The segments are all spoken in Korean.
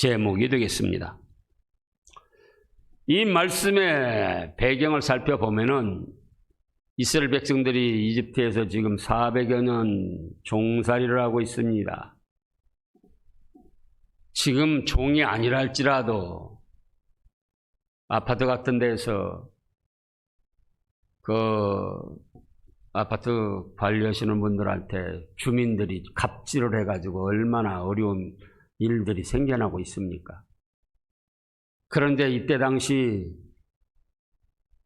제목이 되겠습니다. 이 말씀의 배경을 살펴보면은 이스라엘 백성들이 이집트에서 지금 400여 년 종살이를 하고 있습니다. 지금 종이 아니라 할지라도 아파트 같은 데서 그 아파트 관리하시는 분들한테 주민들이 갑질을 해가지고 얼마나 어려운 일들이 생겨나고 있습니까? 그런데 이때 당시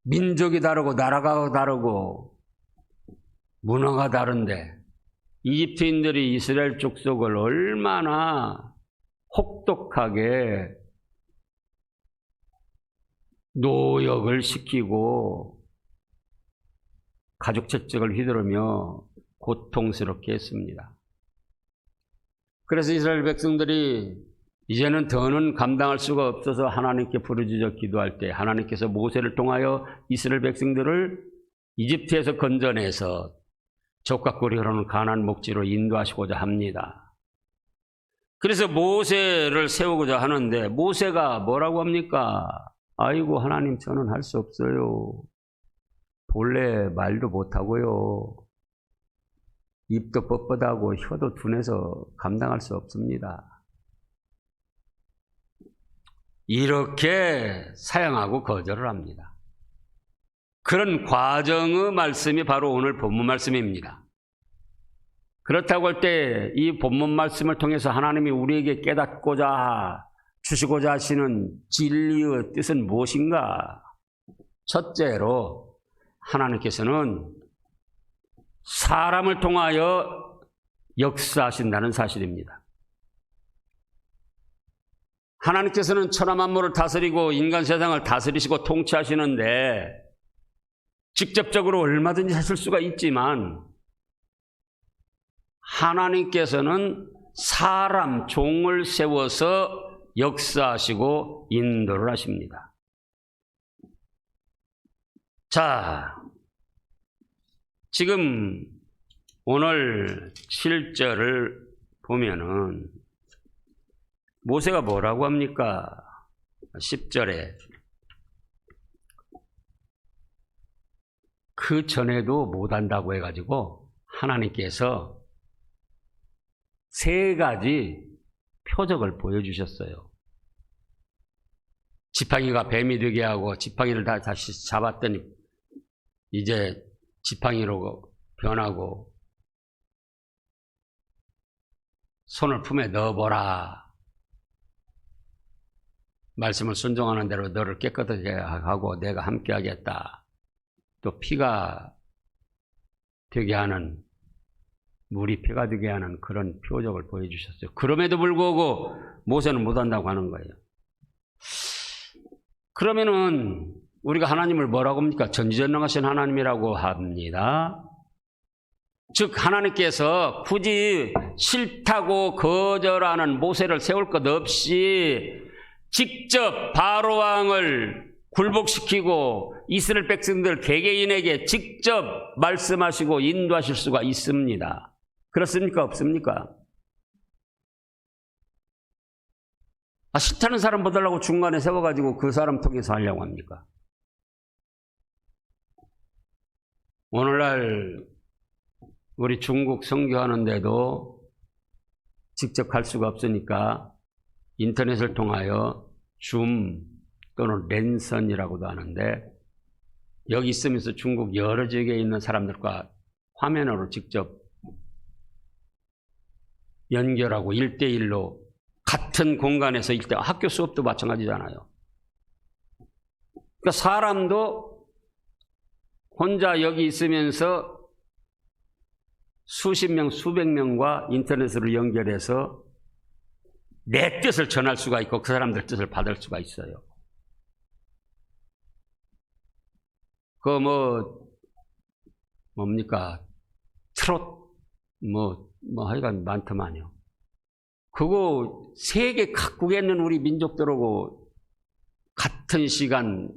민족이 다르고 나라가 다르고 문화가 다른데 이집트인들이 이스라엘 족속을 얼마나 혹독하게 노역을 시키고 가족 채찍을 휘두르며 고통스럽게 했습니다. 그래서 이스라엘 백성들이 이제는 더는 감당할 수가 없어서 하나님께 부르짖어 기도할 때 하나님께서 모세를 통하여 이스라엘 백성들을 이집트에서 건져내서 적과 꿀이 흐르는 가나안 목지로 인도하시고자 합니다. 그래서 모세를 세우고자 하는데 모세가 뭐라고 합니까? 아이고 하나님 저는 할 수 없어요. 본래 말도 못하고요. 입도 뻣뻣하고 혀도 둔해서 감당할 수 없습니다. 이렇게 사양하고 거절을 합니다. 그런 과정의 말씀이 바로 오늘 본문 말씀입니다. 그렇다고 할 때 이 본문 말씀을 통해서 하나님이 우리에게 깨닫고자 주시고자 하시는 진리의 뜻은 무엇인가? 첫째로 하나님께서는 사람을 통하여 역사하신다는 사실입니다. 하나님께서는 천하 만물을 다스리고 인간 세상을 다스리시고 통치하시는데 직접적으로 얼마든지 하실 수가 있지만 하나님께서는 사람, 종을 세워서 역사하시고 인도를 하십니다. 자, 지금 오늘 7절을 보면은 모세가 뭐라고 합니까? 10절에 그 전에도 못한다고 해가지고 하나님께서 3가지 표적을 보여주셨어요. 지팡이가 뱀이 되게 하고 지팡이를 다시 잡았더니 이제 지팡이로 변하고 손을 품에 넣어보라. 말씀을 순종하는 대로 너를 깨끗하게 하고 내가 함께 하겠다. 또 피가 되게 하는 물이 피가 되게 하는 그런 표적을 보여주셨어요. 그럼에도 불구하고 모세는 못한다고 하는 거예요. 그러면은 우리가 하나님을 뭐라고 합니까? 전지전능하신 하나님이라고 합니다. 즉 하나님께서 굳이 싫다고 거절하는 모세를 세울 것 없이 직접 바로왕을 굴복시키고 이스라엘 백성들 개개인에게 직접 말씀하시고 인도하실 수가 있습니다. 그렇습니까? 없습니까? 싫다는 사람 보달라고 중간에 세워가지고 그 사람 통해서 하려고 합니까? 오늘날 우리 중국 선교하는데도 직접 갈 수가 없으니까 인터넷을 통하여 줌 또는 랜선이라고도 하는데 여기 있으면서 중국 여러 지역에 있는 사람들과 화면으로 직접 연결하고 1대1로 같은 공간에서 학교 수업도 마찬가지잖아요. 그러니까 사람도 혼자 여기 있으면서 수십 명, 수백 명과 인터넷으로 연결해서 내 뜻을 전할 수가 있고 그 사람들 뜻을 받을 수가 있어요. 뭡니까? 트롯, 하여간 많더만요. 그거 세계 각국에 있는 우리 민족들하고 같은 시간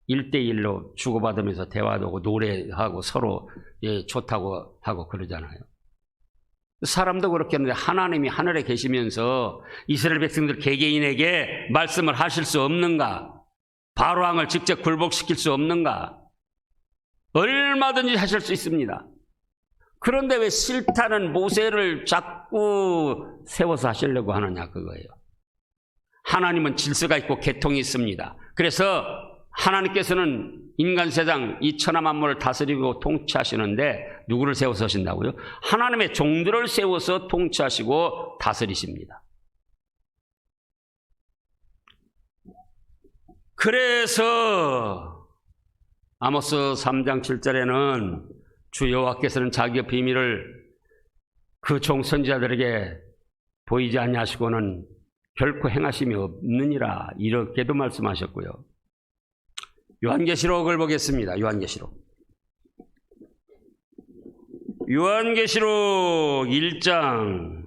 1대1로 주고받으면서 대화도 하고 노래하고 서로 좋다고 하고 그러잖아요. 사람도 그렇게 하는데 하나님이 하늘에 계시면서 이스라엘 백성들 개개인에게 말씀을 하실 수 없는가? 바로 왕을 직접 굴복시킬 수 없는가? 얼마든지 하실 수 있습니다. 그런데 왜 싫다는 모세를 자꾸 세워서 하시려고 하느냐 그거예요. 하나님은 질서가 있고 계통이 있습니다. 그래서 하나님께서는 인간 세상 이 천하 만물을 다스리고 통치하시는데 누구를 세워서 하신다고요? 하나님의 종들을 세워서 통치하시고 다스리십니다. 그래서 아모스 3장 7절에는 주 여호와께서는 자기의 비밀을 그 종 선지자들에게 보이지 아니하시고는 결코 행하심이 없느니라 이렇게도 말씀하셨고요. 요한계시록을 보겠습니다. 요한계시록 1장.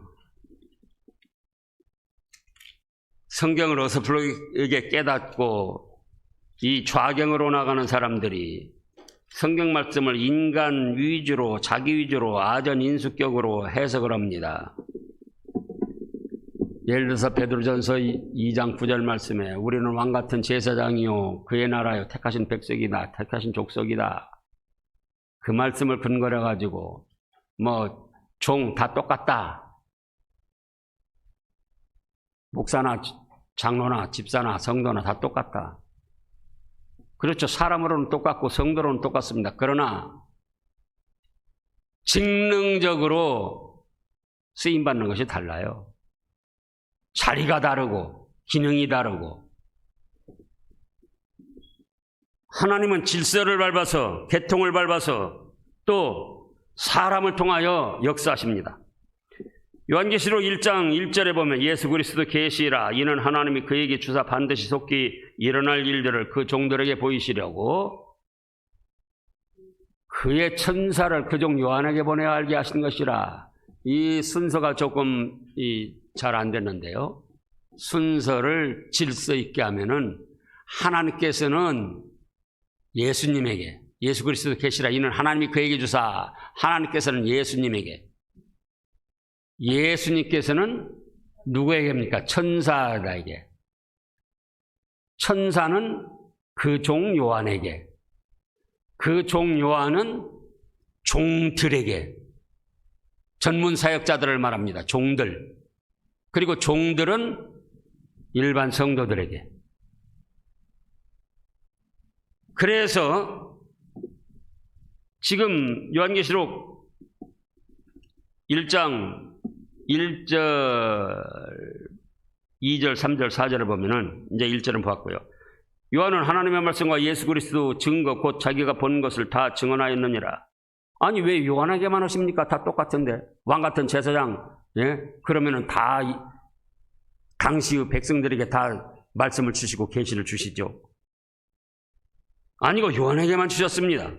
성경을 어설프게 깨닫고 이 좌경으로 나가는 사람들이 성경 말씀을 인간 위주로, 자기 위주로, 아전 인수격으로 해석을 합니다. 예를 들어서 베드로전서 2장 9절 말씀에 우리는 왕같은 제사장이요 그의 나라요 택하신 백성이다, 택하신 족속이다. 그 말씀을 근거로 가지고 뭐 종 다 똑같다. 목사나 장로나 집사나 성도나 다 똑같다. 그렇죠. 사람으로는 똑같고 성도로는 똑같습니다. 그러나 직능적으로 쓰임받는 것이 달라요. 자리가 다르고 기능이 다르고 하나님은 질서를 밟아서 계통을 밟아서 또 사람을 통하여 역사하십니다. 요한계시록 1장 1절에 보면 예수 그리스도 계시라 이는 하나님이 그에게 주사 반드시 속히 일어날 일들을 그 종들에게 보이시려고 그의 천사를 그 종 요한에게 보내어 알게 하신 것이라. 이 순서가 조금 잘 안 됐는데요. 순서를 질서 있게 하면은 하나님께서는 예수님에게 예수 그리스도 계시라 이는 하나님이 그에게 주사 하나님께서는 예수님에게 예수님께서는 누구에게입니까? 천사에게. 천사는 그 종 요한에게. 그 종 요한은 종들에게. 전문 사역자들을 말합니다. 종들. 그리고 종들은 일반 성도들에게. 그래서 지금 요한계시록 1장 1절, 2절, 3절, 4절을 보면은 이제 1절은 보았고요. 요한은 하나님의 말씀과 예수 그리스도 증거 곧 자기가 본 것을 다 증언하였느니라. 아니 왜 요한에게만 하십니까? 다 똑같은데. 왕같은 제사장, 예? 그러면은 다 당시의 백성들에게 다 말씀을 주시고 계시를 주시죠. 아니고 요한에게만 주셨습니다.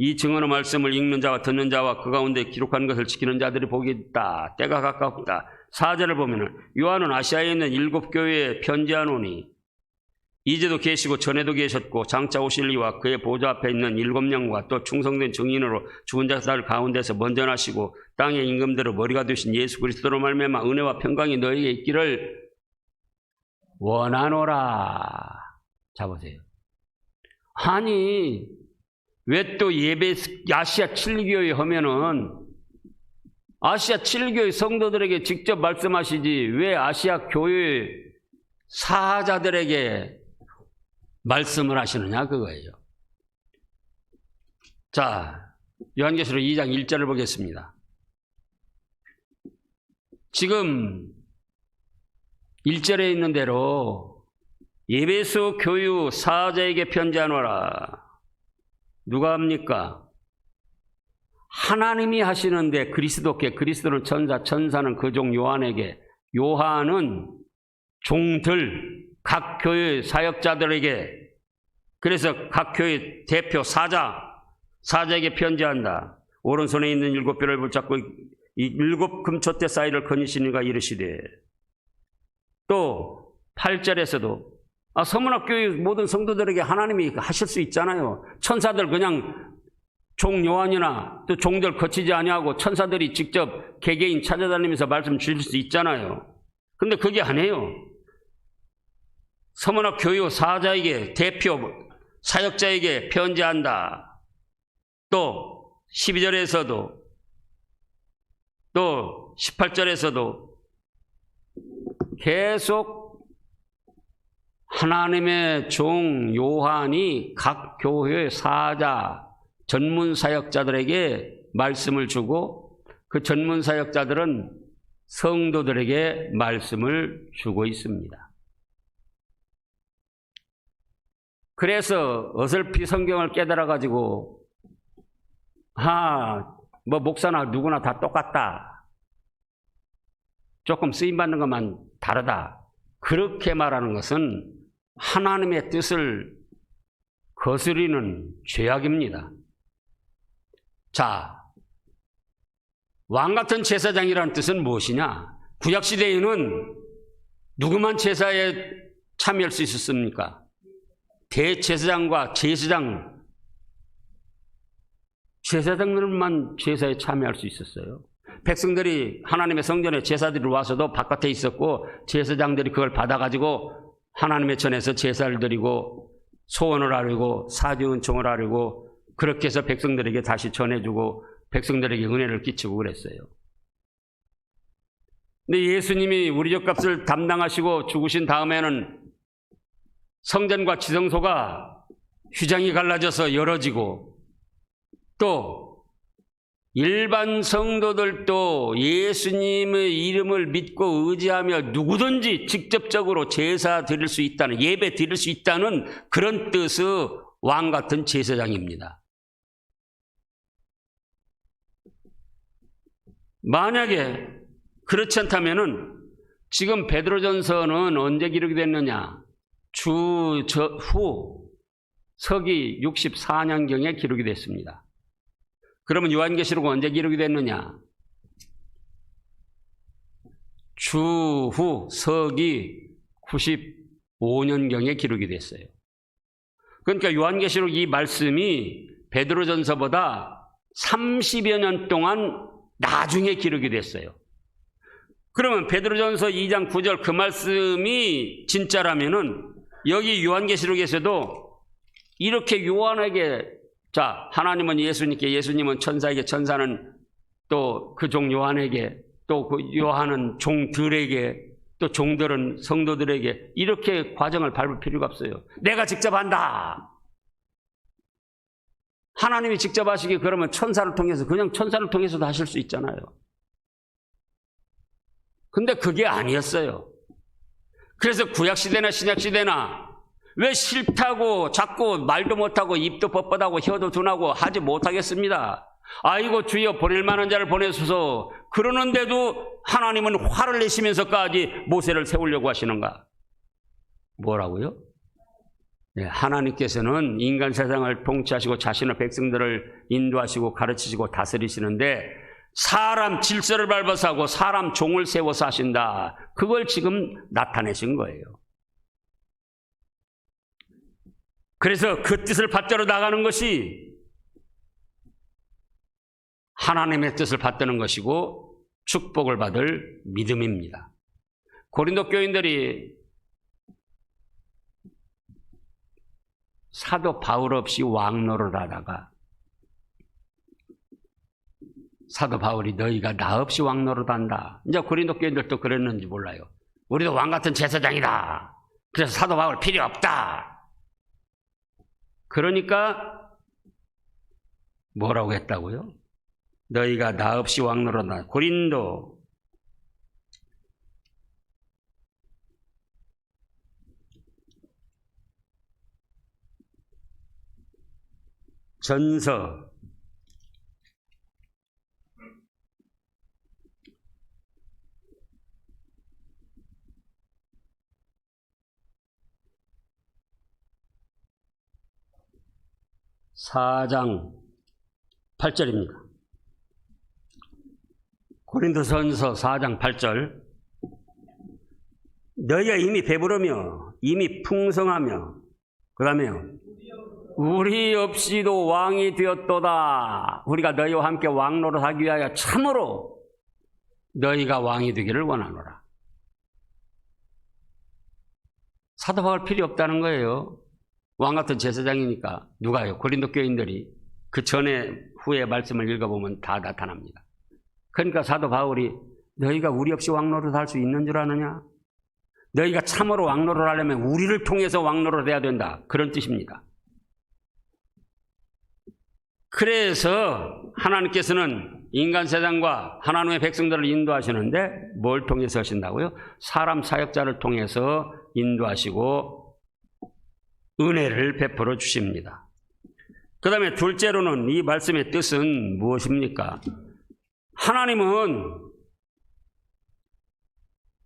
이 증언의 말씀을 읽는 자와 듣는 자와 그 가운데 기록한 것을 지키는 자들이 복이 있다. 때가 가깝다. 4절을 보면은 요한은 아시아에 있는 7 교회에 편지하노니 이제도 계시고 전에도 계셨고 장차 오실 이와 그의 보좌 앞에 있는 7명과 또 충성된 증인으로 죽은 자들 가운데서 먼저 나시고 땅의 임금들의 머리가 되신 예수 그리스도로 말미암아 은혜와 평강이 너희에게 있기를 원하노라. 자 보세요. 아니 왜 또 아시아 7교회 하면은 아시아 7교회 성도들에게 직접 말씀하시지 왜 아시아 교회 사자들에게 말씀을 하시느냐 그거예요. 자, 요한계시록 2장 1절을 보겠습니다. 지금 1절에 있는 대로 에베소 교유 사자에게 편지하노라. 누가 합니까? 하나님이 하시는데 그리스도께, 그리스도는 천사, 천사는 그 종 요한에게, 요한은 종들, 각 교회 사역자들에게, 그래서 각 교회 대표 사자에게 편지한다. 오른손에 있는 7뼈를 붙잡고 이 7 금초대 사이를 거니시니가 이르시되. 또 8절에서도 서문학교의 모든 성도들에게 하나님이 하실 수 있잖아요. 천사들 그냥 종 요한이나 또 종들 거치지 아니하고 천사들이 직접 개개인 찾아다니면서 말씀 주실 수 있잖아요. 근데 그게 아니에요. 서머나 교유 사자에게 대표 사역자에게 편지한다. 또 12절에서도 또 18절에서도 계속 하나님의 종 요한이 각 교회의 사자, 전문 사역자들에게 말씀을 주고 그 전문 사역자들은 성도들에게 말씀을 주고 있습니다. 그래서 어설피 성경을 깨달아가지고 뭐 목사나 누구나 다 똑같다. 조금 쓰임받는 것만 다르다. 그렇게 말하는 것은 하나님의 뜻을 거스리는 죄악입니다. 자, 왕같은 제사장이라는 뜻은 무엇이냐? 구약시대에는 누구만 제사에 참여할 수 있었습니까? 대제사장과 제사장들만 제사에 참여할 수 있었어요. 백성들이 하나님의 성전에 제사들이 와서도 바깥에 있었고 제사장들이 그걸 받아가지고 하나님의 전에서 제사를 드리고 소원을 아뢰고 사지은총을 아뢰고 그렇게 해서 백성들에게 다시 전해주고 백성들에게 은혜를 끼치고 그랬어요. 근데 예수님이 우리 족값을 담당하시고 죽으신 다음에는 성전과 지성소가 휘장이 갈라져서 열어지고 또 일반 성도들도 예수님의 이름을 믿고 의지하며 누구든지 직접적으로 제사 드릴 수 있다는, 예배 드릴 수 있다는 그런 뜻의 왕같은 제사장입니다. 만약에 그렇지 않다면은 지금 베드로전서는 언제 기록이 됐느냐? 후 서기 64년경에 기록이 됐습니다. 그러면 요한계시록은 언제 기록이 됐느냐? 주후 서기 95년경에 기록이 됐어요. 그러니까 요한계시록 이 말씀이 베드로전서보다 30여 년 동안 나중에 기록이 됐어요. 그러면 베드로전서 2장 9절 그 말씀이 진짜라면은 여기 요한계시록에서도 이렇게 요한에게 자, 하나님은 예수님께, 예수님은 천사에게, 천사는 또 그 종 요한에게, 또 그 요한은 종들에게, 또 종들은 성도들에게 이렇게 과정을 밟을 필요가 없어요. 내가 직접 한다. 하나님이 직접 하시기 그러면 천사를 통해서, 그냥 천사를 통해서도 하실 수 있잖아요. 근데 그게 아니었어요. 그래서 구약시대나 신약시대나 왜 싫다고 자꾸 말도 못하고 입도 뻣뻣하고 혀도 둔하고 하지 못하겠습니다. 아이고 주여 보낼 만한 자를 보내소서 그러는데도 하나님은 화를 내시면서까지 모세를 세우려고 하시는가? 뭐라고요? 네, 하나님께서는 인간 세상을 통치하시고 자신의 백성들을 인도하시고 가르치시고 다스리시는데 사람 질서를 밟아서 하고 사람 종을 세워서 하신다. 그걸 지금 나타내신 거예요. 그래서 그 뜻을 받들어 나가는 것이 하나님의 뜻을 받드는 것이고 축복을 받을 믿음입니다. 고린도 교인들이 사도 바울 없이 왕노를 하다가 사도 바울이 너희가 나 없이 왕노릇 한다. 이제 고린도 교인들도 그랬는지 몰라요. 우리도 왕 같은 제사장이다. 그래서 사도 바울 필요 없다. 그러니까 뭐라고 했다고요? 너희가 나 없이 왕노릇 한다. 고린도 전서 4장 8절입니다. 고린도전서 4장 8절 너희가 이미 배부르며 이미 풍성하며 그 다음에요 우리 없이도 왕이 되었도다. 우리가 너희와 함께 왕노릇하기 위하여 참으로 너희가 왕이 되기를 원하노라. 사도 바울 필요 없다는 거예요. 왕 같은 제사장이니까. 누가요? 고린도 교인들이 그 전에 후에 말씀을 읽어보면 다 나타납니다. 그러니까 사도 바울이 너희가 우리 없이 왕노릇할 수 있는 줄 아느냐? 너희가 참으로 왕노릇하려면 우리를 통해서 왕노릇해야 된다. 그런 뜻입니다. 그래서 하나님께서는 인간 세상과 하나님의 백성들을 인도하시는데 뭘 통해서 하신다고요? 사람 사역자를 통해서 인도하시고 은혜를 베풀어 주십니다. 그 다음에 둘째로는 이 말씀의 뜻은 무엇입니까? 하나님은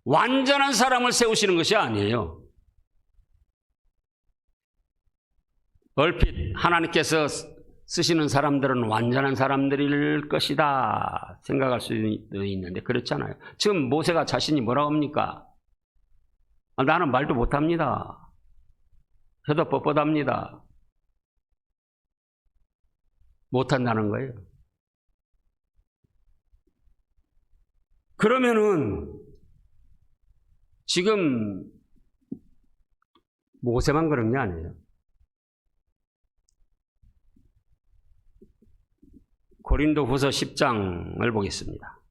완전한 사람을 세우시는 것이 아니에요. 얼핏 하나님께서 쓰시는 사람들은 완전한 사람들일 것이다 생각할 수도 있는데 그렇잖아요. 지금 모세가 자신이 뭐라고 합니까? 나는 말도 못합니다. 혀도 뻣뻣합니다. 못한다는 거예요. 그러면은 지금 모세만 그런 게 아니에요. 고린도후서 10장을 보겠습니다.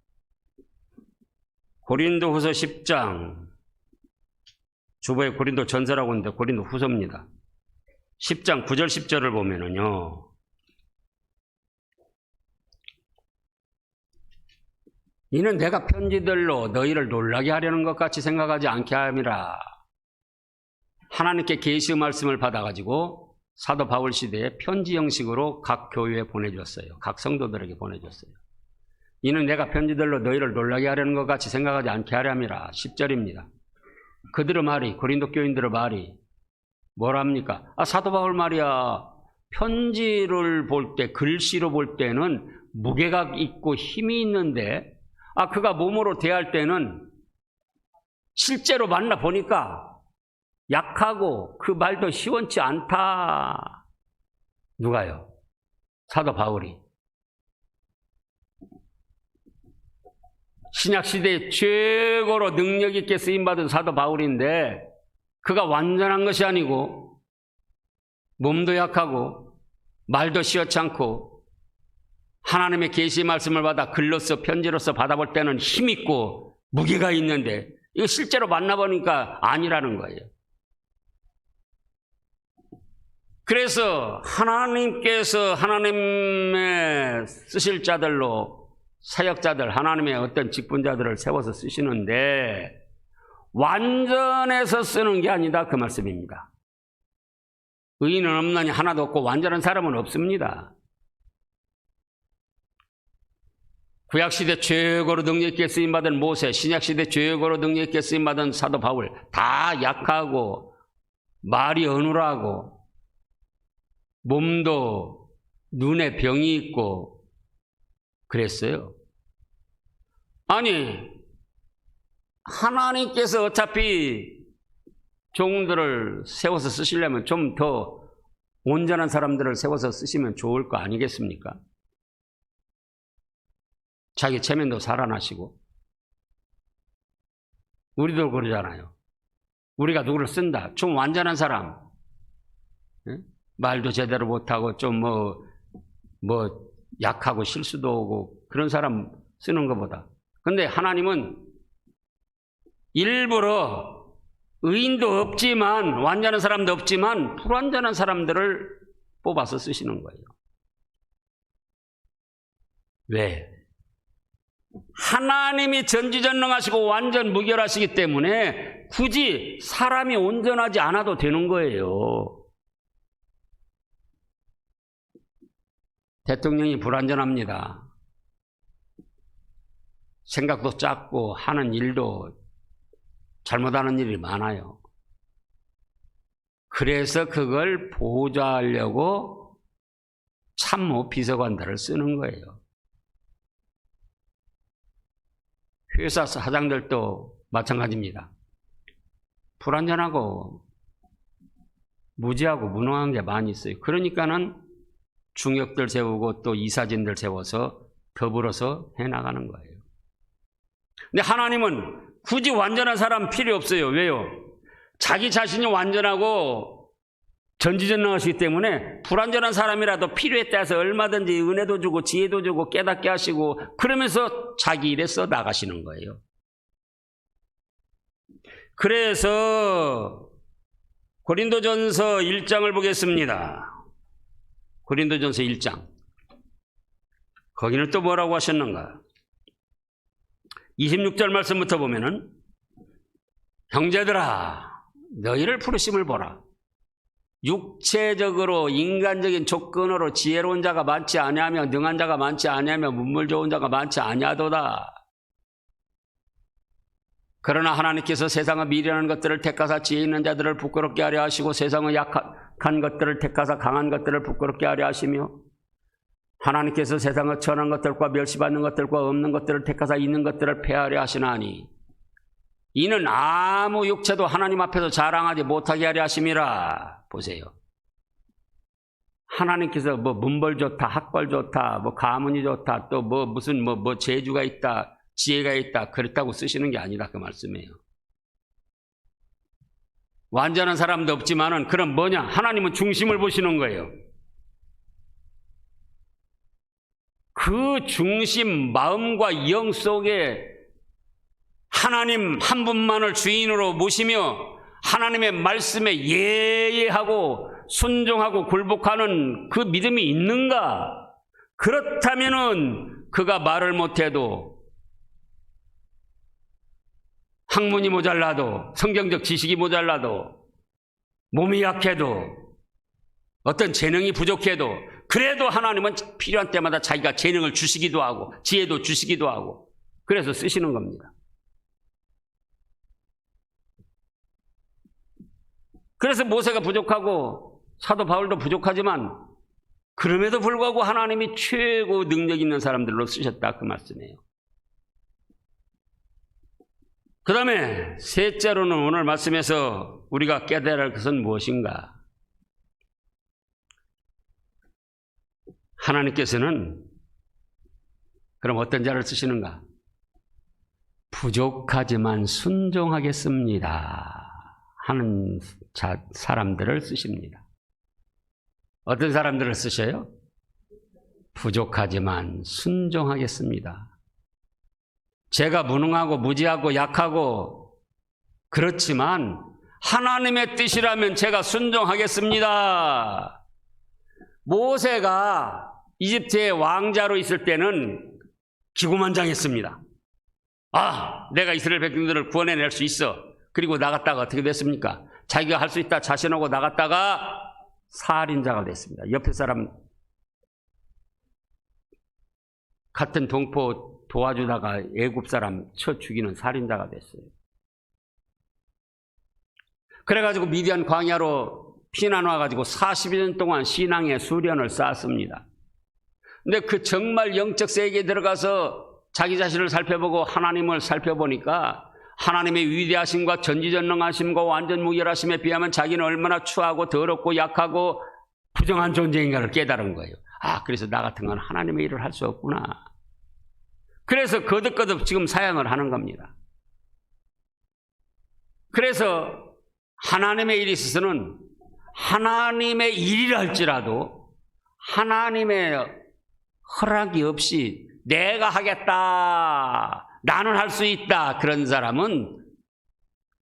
고린도후서 10장, 주보에 고린도 전서라고 하는데 고린도 후서입니다. 10장 9절 10절을 보면은요, 이는 내가 편지들로 너희를 놀라게 하려는 것 같이 생각하지 않게 함이라. 하나님께 계시의 말씀을 받아가지고 사도 바울 시대에 편지 형식으로 각 교회에 보내줬어요. 각 성도들에게 보내줬어요. 이는 내가 편지들로 너희를 놀라게 하려는 것 같이 생각하지 않게 하려함이라. 10절입니다. 그들의 말이, 고린도 교인들의 말이 뭐랍니까? 사도 바울 말이야, 편지를 볼 때, 글씨로 볼 때는 무게가 있고 힘이 있는데 그가 몸으로 대할 때는 실제로 만나보니까 약하고 그 말도 시원치 않다. 누가요? 사도 바울이. 신약시대에 최고로 능력 있게 쓰임받은 사도 바울인데 그가 완전한 것이 아니고 몸도 약하고 말도 시원치 않고 하나님의 계시 말씀을 받아 글로써 편지로서 받아볼 때는 힘있고 무게가 있는데 이거 실제로 만나보니까 아니라는 거예요. 그래서 하나님께서 하나님의 쓰실 자들로 사역자들, 하나님의 어떤 직분자들을 세워서 쓰시는데 완전해서 쓰는 게 아니다 그 말씀입니다. 의인은 없나니 하나도 없고 완전한 사람은 없습니다. 구약시대 최고로 능력 있게 쓰임받은 모세, 신약시대 최고로 능력 있게 쓰임받은 사도 바울 다 약하고 말이 어눌하고 몸도 눈에 병이 있고 그랬어요. 아니, 하나님께서 어차피 종들을 세워서 쓰시려면 좀 더 온전한 사람들을 세워서 쓰시면 좋을 거 아니겠습니까? 자기 체면도 살아나시고. 우리도 그러잖아요. 우리가 누구를 쓴다. 좀 완전한 사람. 말도 제대로 못하고 좀 약하고 실수도 오고 그런 사람 쓰는 것보다. 근데 하나님은 일부러 의인도 없지만 완전한 사람도 없지만 불완전한 사람들을 뽑아서 쓰시는 거예요. 왜? 하나님이 전지전능하시고 완전 무결하시기 때문에 굳이 사람이 온전하지 않아도 되는 거예요. 대통령이 불완전합니다. 생각도 작고 하는 일도 잘못하는 일이 많아요. 그래서 그걸 보좌하려고 참모 비서관들을 쓰는 거예요. 회사 사장들도 마찬가지입니다. 불완전하고 무지하고 무능한 게 많이 있어요. 그러니까는 중역들 세우고 또 이사진들 세워서 더불어서 해나가는 거예요. 근데 하나님은 굳이 완전한 사람 필요 없어요. 왜요? 자기 자신이 완전하고 전지전능하시기 때문에 불완전한 사람이라도 필요에 따라서 얼마든지 은혜도 주고 지혜도 주고 깨닫게 하시고 그러면서 자기 일에 써 나가시는 거예요. 그래서 고린도전서 1장을 보겠습니다. 고린도전서 1장. 거기는 또 뭐라고 하셨는가? 26절 말씀부터 보면은 형제들아 너희를 부르심을 보라. 육체적으로 인간적인 조건으로 지혜로운 자가 많지 아니하며 능한 자가 많지 아니하며 문물 좋은 자가 많지 아니하도다. 그러나 하나님께서 세상의 미련한 것들을 택하사 지혜 있는 자들을 부끄럽게 하려 하시고 세상의 약한 것들을 택하사 강한 것들을 부끄럽게 하려 하시며 하나님께서 세상의 천한 것들과 멸시받는 것들과 없는 것들을 택하사 있는 것들을 폐하려 하시나니 이는 아무 육체도 하나님 앞에서 자랑하지 못하게 하려 하심이라. 보세요. 하나님께서 뭐 문벌 좋다, 학벌 좋다, 뭐 가문이 좋다, 또 뭐 무슨 뭐 재주가 있다, 지혜가 있다, 그렇다고 쓰시는 게 아니라 그 말씀이에요. 완전한 사람도 없지만은 그럼 뭐냐? 하나님은 중심을 보시는 거예요. 그 중심 마음과 영 속에 하나님 한 분만을 주인으로 모시며 하나님의 말씀에 예예하고 순종하고 굴복하는 그 믿음이 있는가? 그렇다면은 그가 말을 못해도 학문이 모자라도 성경적 지식이 모자라도 몸이 약해도 어떤 재능이 부족해도 그래도 하나님은 필요한 때마다 자기가 재능을 주시기도 하고 지혜도 주시기도 하고 그래서 쓰시는 겁니다. 그래서 모세가 부족하고 사도 바울도 부족하지만 그럼에도 불구하고 하나님이 최고 능력 있는 사람들로 쓰셨다 그 말씀이에요. 그 다음에 셋째로는 오늘 말씀에서 우리가 깨달아야 할 것은 무엇인가? 하나님께서는 그럼 어떤 자를 쓰시는가? 부족하지만 순종하겠습니다 하는 사람들을 쓰십니다. 어떤 사람들을 쓰셔요? 부족하지만 순종하겠습니다. 제가 무능하고 무지하고 약하고 그렇지만 하나님의 뜻이라면 제가 순종하겠습니다. 모세가 이집트의 왕자로 있을 때는 기고만장했습니다. 아, 내가 이스라엘 백성들을 구원해낼 수 있어. 그리고 나갔다가 어떻게 됐습니까? 자기가 할 수 있다 자신하고 나갔다가 살인자가 됐습니다. 옆에 사람 같은 동포 도와주다가 애굽 사람 쳐 죽이는 살인자가 됐어요. 그래가지고 미디안 광야로 피난 와가지고 40년 동안 신앙의 수련을 쌓았습니다. 근데 그 정말 영적 세계에 들어가서 자기 자신을 살펴보고 하나님을 살펴보니까 하나님의 위대하심과 전지전능하심과 완전 무결하심에 비하면 자기는 얼마나 추하고 더럽고 약하고 부정한 존재인가를 깨달은 거예요. 아, 그래서 나 같은 건 하나님의 일을 할 수 없구나. 그래서 거듭거듭 지금 사양을 하는 겁니다. 그래서 하나님의 일에 있어서는 하나님의 일이라 할지라도 하나님의 허락이 없이 내가 하겠다, 나는 할 수 있다, 그런 사람은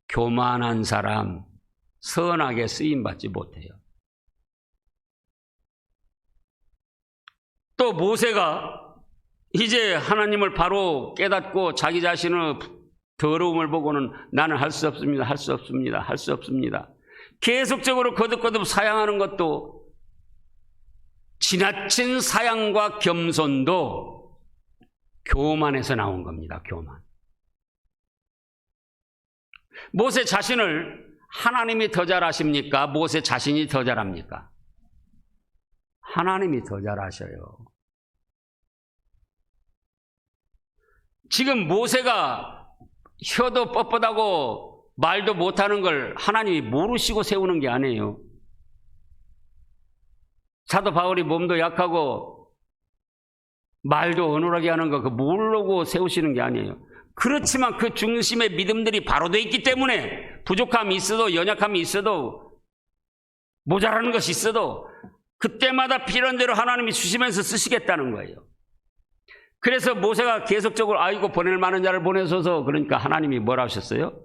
교만한 사람, 선하게 쓰임받지 못해요. 또 모세가 이제 하나님을 바로 깨닫고 자기 자신의 더러움을 보고는 나는 할 수 없습니다, 할 수 없습니다, 할 수 없습니다. 계속적으로 거듭거듭 사양하는 것도 지나친 사양과 겸손도 교만에서 나온 겁니다. 교만. 모세 자신을 하나님이 더 잘하십니까? 모세 자신이 더 잘합니까? 하나님이 더 잘하셔요. 지금 모세가 혀도 뻣뻣하고 말도 못하는 걸 하나님이 모르시고 세우는 게 아니에요. 사도 바울이 몸도 약하고 말도 어눌하게 하는 거, 그 모르고 세우시는 게 아니에요. 그렇지만 그 중심의 믿음들이 바로 돼 있기 때문에 부족함이 있어도, 연약함이 있어도, 모자라는 것이 있어도 그때마다 필요한 대로 하나님이 주시면서 쓰시겠다는 거예요. 그래서 모세가 계속적으로 아이고 보낼 만한 자를 보내소서, 그러니까 하나님이 뭐라 하셨어요?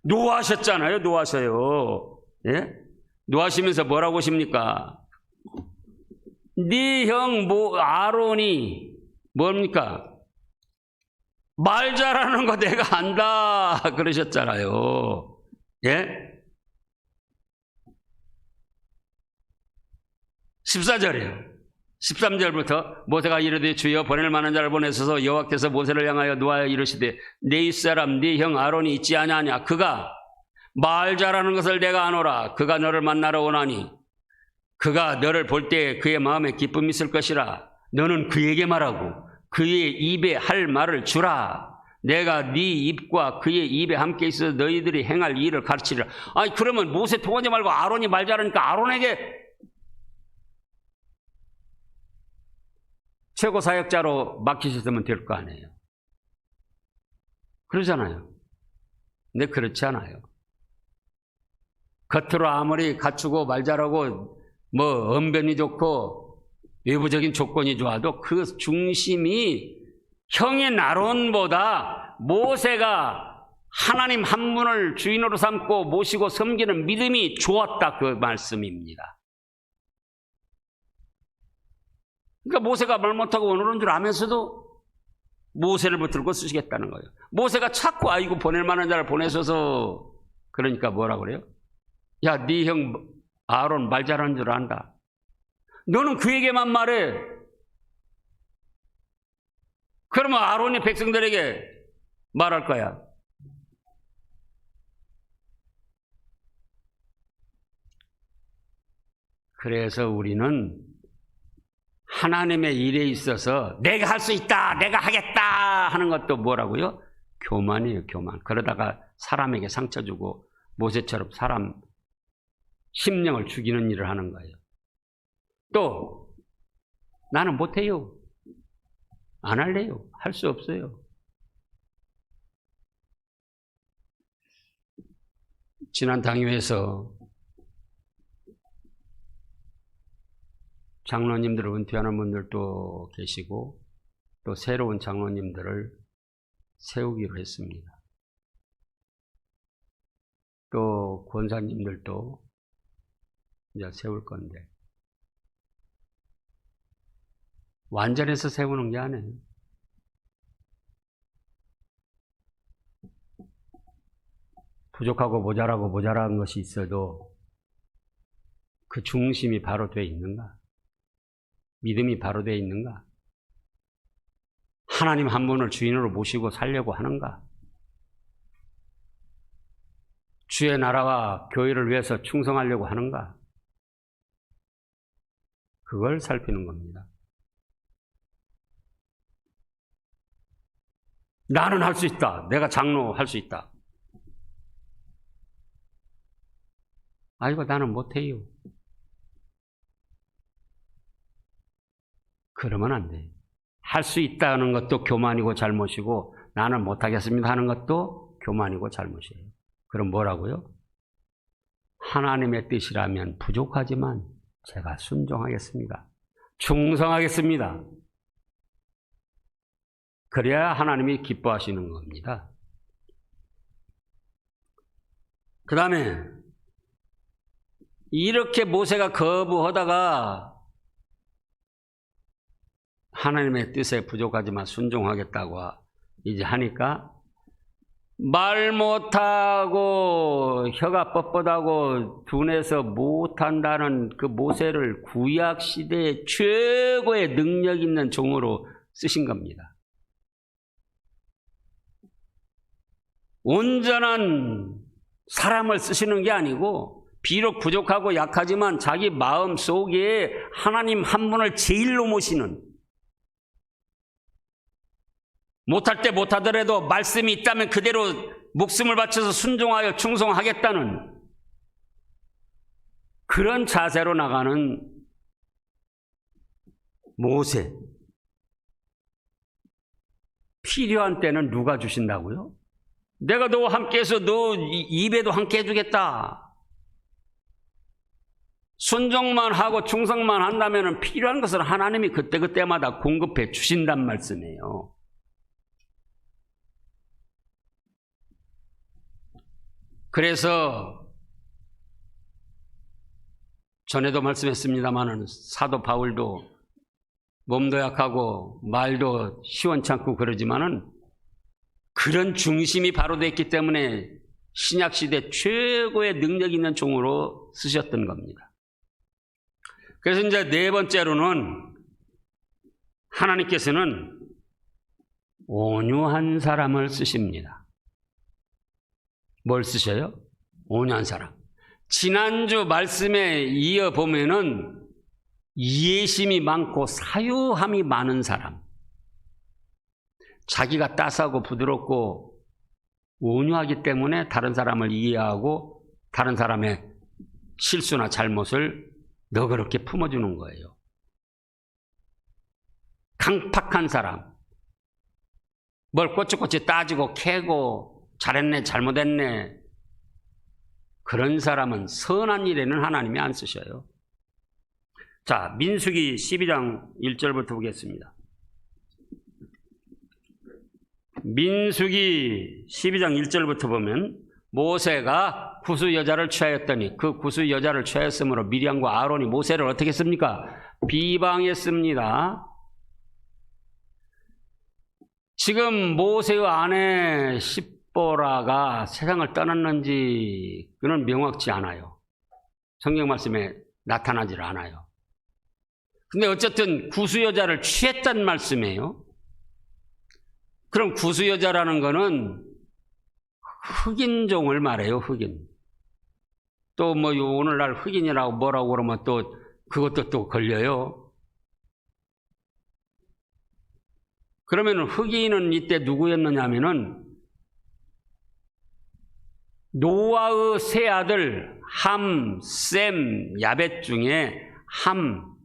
노하셨잖아요. 노하셔요. 예? 노하시면서 뭐라고 하십니까? 네 형 아론이 뭡니까? 말 잘하는 거 내가 안다 그러셨잖아요. 예? 14절이에요. 13절부터 모세가 이르되 주여 보낼 만한 자를 보내소서. 여호와께서 모세를 향하여 노하여 이르시되 네 입사람 네 형 아론이 있지 아니하냐. 그가 말 잘하는 것을 내가 아노라. 그가 너를 만나러 오나니 그가 너를 볼 때 그의 마음에 기쁨이 있을 것이라. 너는 그에게 말하고 그의 입에 할 말을 주라. 내가 네 입과 그의 입에 함께 있어서 너희들이 행할 일을 가르치리라. 아니 그러면 모세 통하지 말고 아론이 말 잘하니까 아론에게 최고 사역자로 맡기셨으면 될 거 아니에요. 그러잖아요. 근데 그렇지 않아요. 겉으로 아무리 갖추고 말 잘하고 뭐 언변이 좋고 외부적인 조건이 좋아도 그 중심이 형인 아론보다 모세가 하나님 한 분을 주인으로 삼고 모시고 섬기는 믿음이 좋았다, 그 말씀입니다. 그러니까 모세가 말 못하고 어느런 줄 아면서도 모세를 붙들고 쓰시겠다는 거예요. 모세가 자꾸 아이고 보낼 만한 자를 보내셔서, 그러니까 뭐라 그래요? 야, 네 형 아론 말 잘하는 줄 안다. 너는 그에게만 말해. 그러면 아론이 백성들에게 말할 거야. 그래서 우리는 하나님의 일에 있어서 내가 할 수 있다, 내가 하겠다 하는 것도 뭐라고요? 교만이에요, 교만. 그러다가 사람에게 상처 주고 모세처럼 사람 심령을 죽이는 일을 하는 거예요. 또 나는 못해요. 안 할래요. 할 수 없어요. 지난 당회에서 장로님들을 은퇴하는 분들도 계시고 또 새로운 장로님들을 세우기로 했습니다. 또 권사님들도 이제 세울 건데 완전해서 세우는 게 아니에요. 부족하고 모자라고 모자란 것이 있어도 그 중심이 바로 되어 있는가? 믿음이 바로 되어 있는가? 하나님 한 분을 주인으로 모시고 살려고 하는가? 주의 나라와 교회를 위해서 충성하려고 하는가? 그걸 살피는 겁니다. 나는 할 수 있다. 내가 장로 할 수 있다. 아이고 나는 못해요. 그러면 안 돼요. 할 수 있다는 것도 교만이고 잘못이고 나는 못하겠습니다 하는 것도 교만이고 잘못이에요. 그럼 뭐라고요? 하나님의 뜻이라면 부족하지만 제가 순종하겠습니다. 충성하겠습니다. 그래야 하나님이 기뻐하시는 겁니다. 그 다음에 이렇게 모세가 거부하다가 하나님의 뜻에 부족하지만 순종하겠다고 이제 하니까 말 못하고 혀가 뻣뻣하고 둔해서 못한다는 그 모세를 구약시대의 최고의 능력 있는 종으로 쓰신 겁니다. 온전한 사람을 쓰시는 게 아니고 비록 부족하고 약하지만 자기 마음 속에 하나님 한 분을 제일로 모시는, 못할 때 못하더라도 말씀이 있다면 그대로 목숨을 바쳐서 순종하여 충성하겠다는 그런 자세로 나가는 모세. 필요한 때는 누가 주신다고요? 내가 너와 함께해서 너 입에도 함께 해주겠다. 순종만 하고 충성만 한다면 필요한 것을 하나님이 그때그때마다 공급해 주신단 말씀이에요. 그래서 전에도 말씀했습니다마는 사도 바울도 몸도 약하고 말도 시원찮고 그러지만은 그런 중심이 바로 됐기 때문에 신약시대 최고의 능력 있는 종으로 쓰셨던 겁니다. 그래서 이제 네 번째로는 하나님께서는 온유한 사람을 쓰십니다. 뭘 쓰셔요? 온유한 사람. 지난주 말씀에 이어보면은 이해심이 많고 사유함이 많은 사람. 자기가 따스하고 부드럽고 온유하기 때문에 다른 사람을 이해하고 다른 사람의 실수나 잘못을 너그럽게 품어주는 거예요. 강팍한 사람. 뭘 꼬치꼬치 따지고 캐고 잘했네 잘못했네. 그런 사람은 선한 일에는 하나님이 안 쓰셔요. 자, 민수기 12장 1절부터 보겠습니다. 민수기 12장 1절부터 보면 모세가 구수 여자를 취하였더니 그 구수 여자를 취하였으므로 미리암과 아론이 모세를 어떻게 했습니까? 비방했습니다. 지금 모세의 아내 십보라가 세상을 떠났는지 그는 명확치 않아요. 성경 말씀에 나타나질 않아요. 근데 어쨌든 구수 여자를 취했단 말씀이에요. 그럼 구수 여자라는 거는 흑인종을 말해요. 흑인. 또 뭐 오늘날 흑인이라고 뭐라고 그러면 또 그것도 또 걸려요. 그러면 흑인은 이때 누구였느냐 하면은 노아의 세 아들 함, 셈, 야벳 중에 함,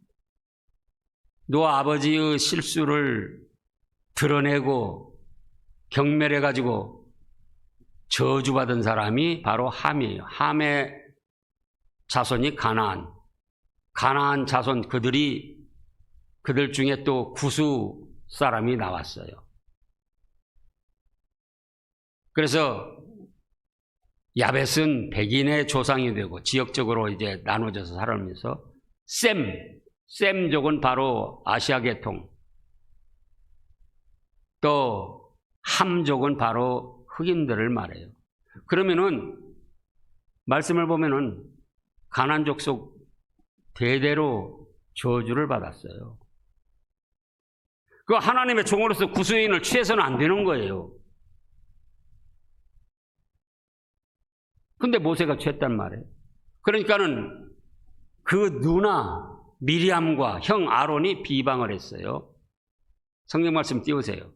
노아 아버지의 실수를 드러내고 경멸해가지고 저주받은 사람이 바로 함이에요. 함의 자손이 가나안. 가나안 자손 그들 중에 또 구수 사람이 나왔어요. 그래서 야벳은 백인의 조상이 되고 지역적으로 이제 나눠져서 살아오면서 셈족은 바로 아시아 계통, 또 함족은 바로 흑인들을 말해요. 그러면은 말씀을 보면은 가나안 족속 대대로 저주를 받았어요. 그 하나님의 종으로서 구수인을 취해서는 안 되는 거예요. 근데 모세가 취했단 말이에요. 그러니까는 그 누나 미리암과 형 아론이 비방을 했어요. 성경 말씀 띄우세요.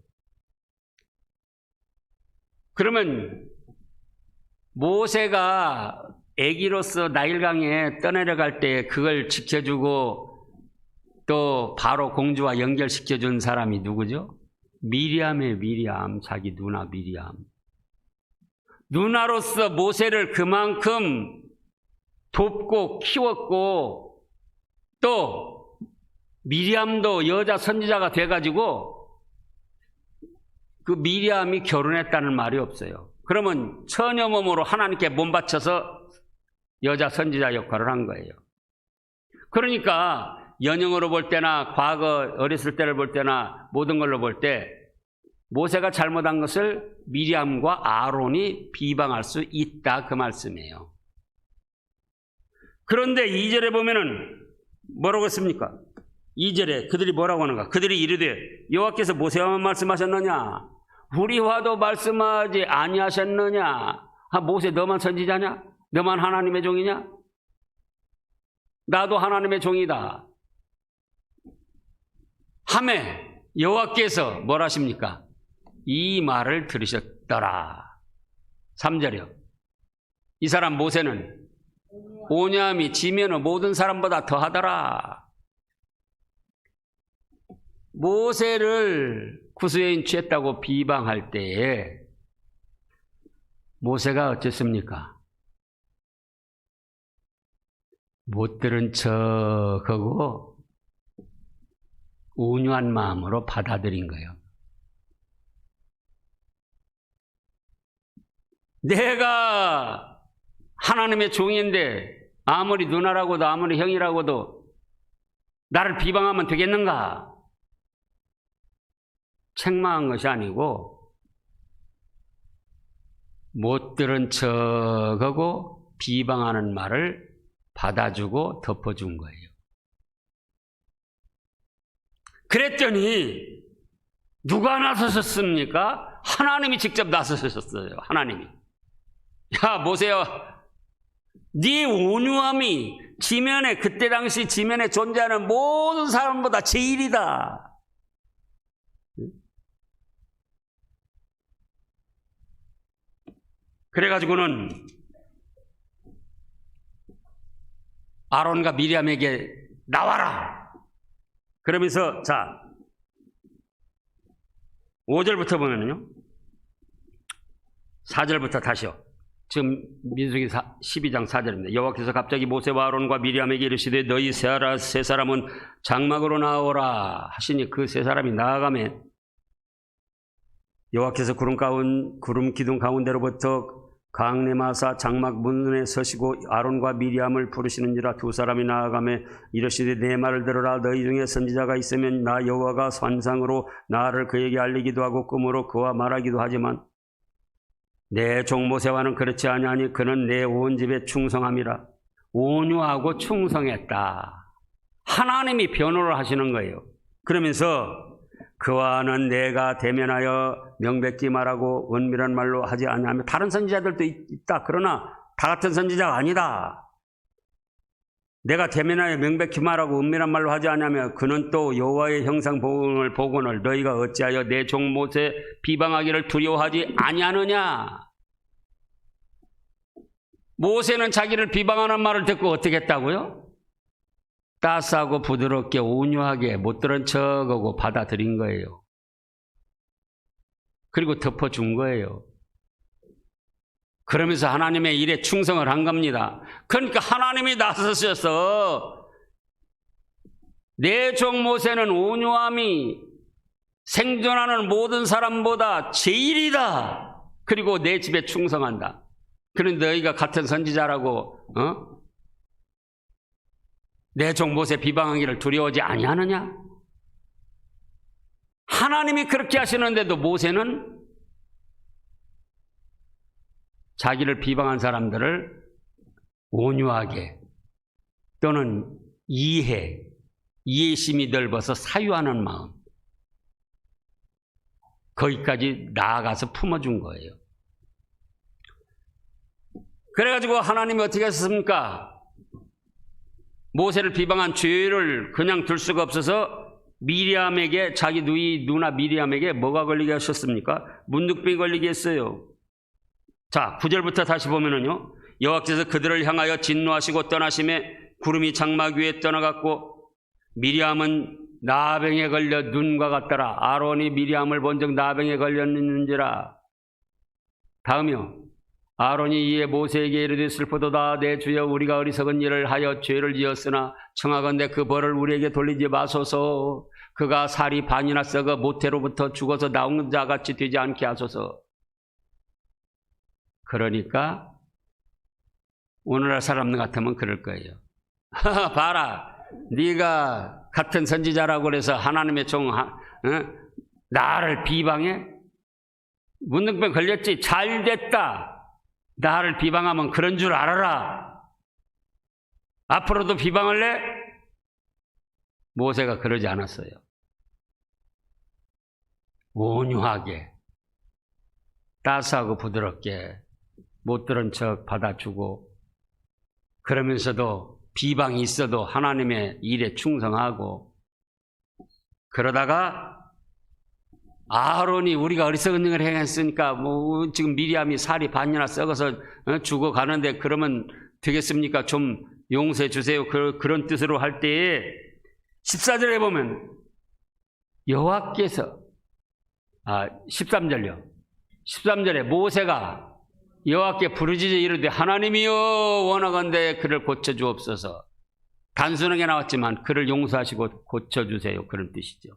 그러면 모세가 아기로서 나일강에 떠내려갈 때 그걸 지켜주고 또 바로 공주와 연결시켜준 사람이 누구죠? 미리암의 미리암, 자기 누나 미리암. 누나로서 모세를 그만큼 돕고 키웠고 또 미리암도 여자 선지자가 돼가지고 그 미리암이 결혼했다는 말이 없어요. 그러면 처녀 몸으로 하나님께 몸 바쳐서 여자 선지자 역할을 한 거예요. 그러니까 연영으로 볼 때나 과거 어렸을 때를 볼 때나 모든 걸로 볼 때 모세가 잘못한 것을 미리암과 아론이 비방할 수 있다 그 말씀이에요. 그런데 2절에 보면은 뭐라고 했습니까? 2절에 그들이 뭐라고 하는가? 그들이 이르되 여호와께서 모세와만 말씀하셨느냐? 우리와도 말씀하지 아니하셨느냐? 모세 너만 선지자냐? 너만 하나님의 종이냐? 나도 하나님의 종이다. 하매 여호와께서 뭘 하십니까? 이 말을 들으셨더라. 3절이요. 이 사람 모세는 온유함이 지면은 모든 사람보다 더하더라. 모세를 구수여인 취했다고 비방할 때에 모세가 어쨌습니까? 못 들은 척하고 온유한 마음으로 받아들인 거예요. 내가 하나님의 종인데 아무리 누나라고도 아무리 형이라고도 나를 비방하면 되겠는가? 책망한 것이 아니고 못 들은 척하고 비방하는 말을 받아주고 덮어준 거예요. 그랬더니 누가 나서셨습니까? 하나님이 직접 나서셨어요. 하나님이. 야, 모세야, 네 온유함이 지면에, 그때 당시 지면에 존재하는 모든 사람보다 제일이다. 그래가지고는 아론과 미리암에게 나와라. 그러면서 자 5절부터 보면요, 4절부터 다시요. 지금 민수기 12장 4절입니다. 여호와께서 갑자기 모세와 아론과 미리암에게 이르시되 너희 세 사람은 장막으로 나오라 하시니 그 세 사람이 나아가매 여호와께서 구름 기둥 가운데로부터 강림하사 장막 문에 서시고 아론과 미리암을 부르시는지라. 두 사람이 나아가매 이르시되 내 말을 들어라. 너희 중에 선지자가 있으면 나 여호와가 환상으로 나를 그에게 알리기도 하고 꿈으로 그와 말하기도 하지만 내 종 모세와는 그렇지 아니하니 그는 내 온 집에 충성함이라. 온유하고 충성했다. 하나님이 변호를 하시는 거예요. 그러면서 그와는 내가 대면하여 명백히 말하고 은밀한 말로 하지 아니하며, 다른 선지자들도 있다. 그러나 다 같은 선지자가 아니다. 내가 대면하여 명백히 말하고 은밀한 말로 하지 아니하며 그는 또 여호와의 형상 복원을 너희가 어찌하여 내 종 모세 비방하기를 두려워하지 아니하느냐. 모세는 자기를 비방하는 말을 듣고 어떻게 했다고요? 따스하고 부드럽게 온유하게 못 들은 척하고 받아들인 거예요. 그리고 덮어준 거예요. 그러면서 하나님의 일에 충성을 한 겁니다. 그러니까 하나님이 나서셔서 내 종 모세는 온유함이 생존하는 모든 사람보다 제일이다. 그리고 내 집에 충성한다. 그런데 너희가 같은 선지자라고 내 종 모세 비방하기를 두려워하지 아니하느냐? 하나님이 그렇게 하시는데도 모세는 자기를 비방한 사람들을 온유하게 또는 이해심이 넓어서 사유하는 마음, 거기까지 나아가서 품어준 거예요. 그래가지고 하나님이 어떻게 하셨습니까? 모세를 비방한 죄를 그냥 둘 수가 없어서 미리암에게, 자기 누나 미리암에게 뭐가 걸리게 하셨습니까? 문둥병이 걸리게 했어요. 자, 9절부터 다시 보면은요, 여호와께서 그들을 향하여 진노하시고 떠나심에 구름이 장막 위에 떠나갔고 미리암은 나병에 걸려 눈과 같더라. 아론이 미리암을 본즉 나병에 걸렸는지라. 다음이요, 아론이 이에 모세에게 이르되 슬프도다. 내 주여, 우리가 어리석은 일을 하여 죄를 지었으나 청하건대 그 벌을 우리에게 돌리지 마소서. 그가 살이 반이나 썩어 모태로부터 죽어서 나온 자같이 되지 않게 하소서. 그러니까 오늘날 사람 같으면 그럴 거예요. 봐라, 네가 같은 선지자라고 그래서 하나님의 종 나를 비방해? 문둥병 걸렸지? 잘 됐다. 나를 비방하면 그런 줄 알아라. 앞으로도 비방할래? 모세가 그러지 않았어요. 온유하게, 따스하고 부드럽게 못 들은 척 받아주고, 그러면서도 비방이 있어도 하나님의 일에 충성하고, 그러다가 아론이 우리가 어리석은 일을 행했으니까 지금 미리암이 살이 반이나 썩어서 죽어가는데 그러면 되겠습니까? 좀 용서해 주세요. 그런 뜻으로 할 때에 14절에 보면 여호와께서 13절요. 13절에 모세가 여호와께 부르짖어 이르되 하나님이여 원하건대 그를 고쳐주옵소서. 단순하게 나왔지만 그를 용서하시고 고쳐주세요. 그런 뜻이죠.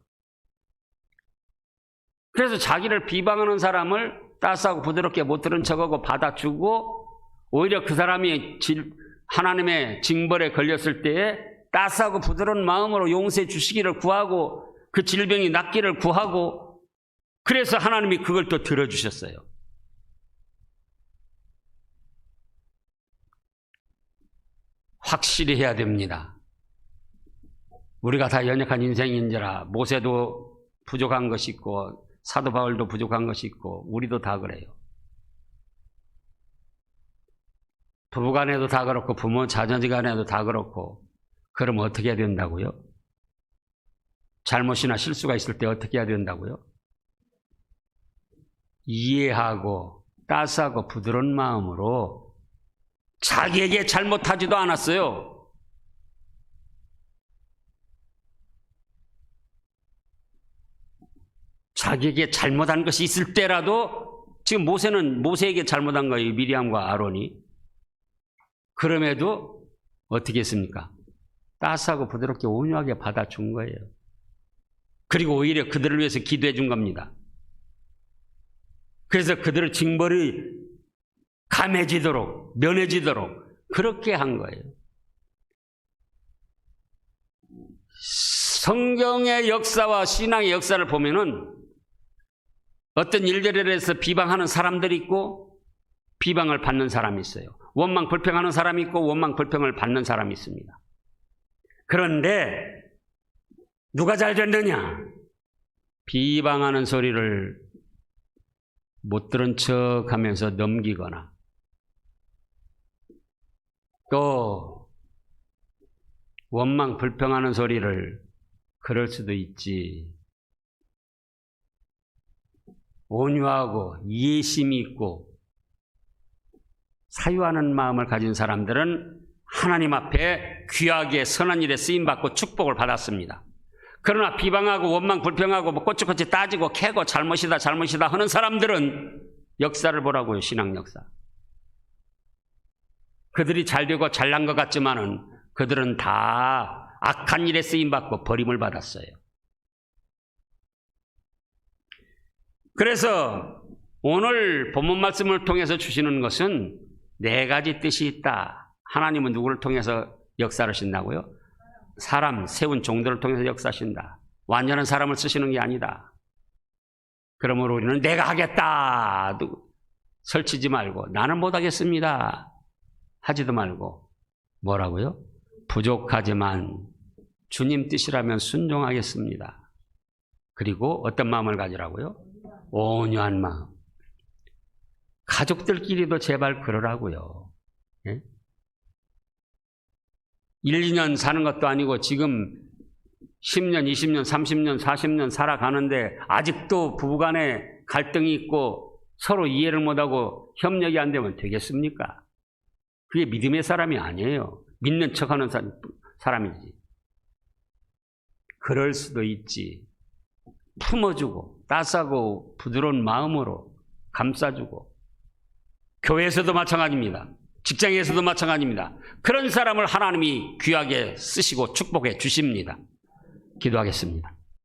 그래서 자기를 비방하는 사람을 따스하고 부드럽게 못 들은 척하고 받아주고 오히려 그 사람이 하나님의 징벌에 걸렸을 때에 따스하고 부드러운 마음으로 용서해 주시기를 구하고 그 질병이 낫기를 구하고 그래서 하나님이 그걸 또 들어주셨어요. 확실히 해야 됩니다. 우리가 다 연약한 인생인지라 모세도 부족한 것이 있고 사도 바울도 부족한 것이 있고 우리도 다 그래요. 부부간에도 다 그렇고 부모 자녀지간에도 다 그렇고 그럼 어떻게 해야 된다고요? 잘못이나 실수가 있을 때 어떻게 해야 된다고요? 이해하고 따스하고 부드러운 마음으로 자기에게 잘못하지도 않았어요. 자기에게 잘못한 것이 있을 때라도 지금 모세에게 잘못한 거예요. 미리암과 아론이. 그럼에도 어떻게 했습니까? 따스하고 부드럽게 온유하게 받아준 거예요. 그리고 오히려 그들을 위해서 기도해 준 겁니다. 그래서 그들의 징벌이 감해지도록 면해지도록 그렇게 한 거예요. 성경의 역사와 신앙의 역사를 보면은 어떤 일들에 대해서 비방하는 사람들이 있고 비방을 받는 사람이 있어요. 원망 불평하는 사람이 있고 원망 불평을 받는 사람이 있습니다. 그런데 누가 잘 됐느냐? 비방하는 소리를 못 들은 척하면서 넘기거나 또 원망 불평하는 소리를 그럴 수도 있지. 온유하고 이해심이 있고 사유하는 마음을 가진 사람들은 하나님 앞에 귀하게 선한 일에 쓰임받고 축복을 받았습니다. 그러나 비방하고 원망 불평하고 꼬치꼬치 따지고 캐고 잘못이다 하는 사람들은 역사를 보라고요. 신앙 역사. 그들이 잘되고 잘난 것 같지만은 그들은 다 악한 일에 쓰임받고 버림을 받았어요. 그래서 오늘 본문 말씀을 통해서 주시는 것은 네 가지 뜻이 있다. 하나님은 누구를 통해서 역사하신다고요? 사람, 세운 종들을 통해서 역사하신다. 완전한 사람을 쓰시는 게 아니다. 그러므로 우리는 내가 하겠다. 설치지 말고 나는 못하겠습니다. 하지도 말고 뭐라고요? 부족하지만 주님 뜻이라면 순종하겠습니다. 그리고 어떤 마음을 가지라고요? 온유한 마음. 가족들끼리도 제발 그러라고요. 예? 1, 2년 사는 것도 아니고 지금 10년, 20년, 30년, 40년 살아가는데 아직도 부부간에 갈등이 있고 서로 이해를 못하고 협력이 안 되면 되겠습니까? 그게 믿음의 사람이 아니에요. 믿는 척하는 사람이지. 그럴 수도 있지. 품어주고 따스하고 부드러운 마음으로 감싸주고 교회에서도 마찬가지입니다. 직장에서도 마찬가지입니다. 그런 사람을 하나님이 귀하게 쓰시고 축복해 주십니다. 기도하겠습니다.